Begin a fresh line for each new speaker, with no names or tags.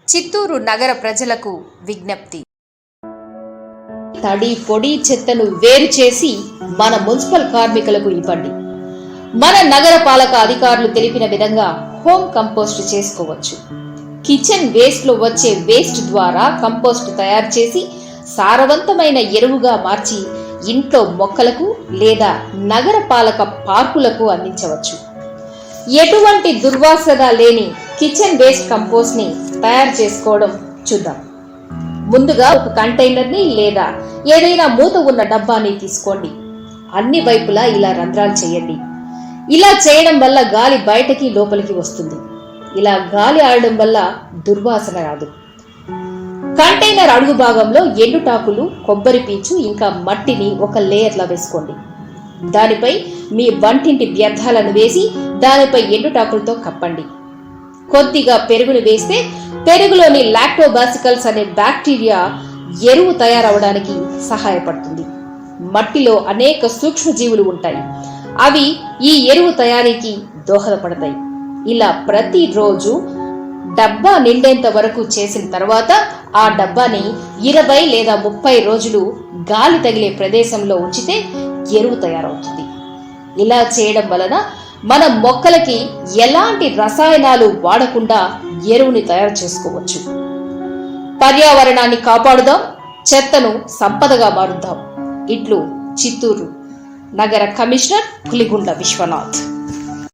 చిత్తూరు నగర ప్రజలకు విజ్ఞప్తి.
తడి పొడి చెత్తను వేరు చేసి మన మున్సిపల్ కార్మికులకు ఇవ్వండి. మన నగర పాలక అధికారులు తెలిపిన విధంగా హోమ్ కంపోస్ట్ చేసుకోవచ్చు. కిచెన్ వేస్ట్ లో వచ్చే వేస్ట్ ద్వారా కంపోస్ట్ తయారు చేసి సారవంతమైన ఎరువుగా మార్చి ఇంట్లో మొక్కలకు లేదా నగర పాలక పార్కులకు అందించవచ్చు. ఎటువంటి దుర్వాసన లేని కిచెన్ వేస్ట్ కంపోస్ట్ ని తయారు చేసుకోవడం చూద్దాం. ముందుగా ఒక కంటైనర్ని లేదా ఏదైనా మూత ఉన్న డబ్బాని తీసుకోండి. అన్ని వైపులా ఇలా రంధ్రాలు చేయండి. ఇలా చేయడం వల్ల గాలి బయటకి లోపలికి వస్తుంది. ఇలా గాలి ఆడడం వల్ల దుర్వాసన రాదు. కంటైనర్ అడుగు భాగంలో ఎండుటాకులు, కొబ్బరి పీచు ఇంకా మట్టిని ఒక లేయర్లా వేసుకోండి. దానిపై మీ వంటింటి వ్యర్థాలను వేసి దానిపై ఎండుటాకులతో కప్పండి. కొద్దిగా పెరుగును వేస్తే పెరుగులోని లాక్టోబాసికల్స్ అనే బ్యాక్టీరియా ఎరువు తయారవడానికి సహాయపడుతుంది. మట్టిలో అనేక సూక్ష్మజీవులు ఉంటాయి. అవి ఈ ఎరువు తయారీకి దోహదపడతాయి. ఇలా ప్రతిరోజు డబ్బా నిండేంత వరకు చేసిన తర్వాత ఆ డబ్బాని 20 లేదా 30 రోజులు గాలి తగిలే ప్రదేశంలో ఉంచితే ఎరువు తయారవుతుంది. ఇలా చేయడం వలన మన మొక్కలకి ఎలాంటి రసాయనాలు వాడకుండా ఎరువుని తయారు చేసుకోవచ్చు. పర్యావరణాన్ని కాపాడుదాం, చెత్తను సంపదగా మారుద్దాం. ఇట్లు చిత్తూరు నగర కమిషనర్ పులిగుండ్ల విశ్వనాథ్.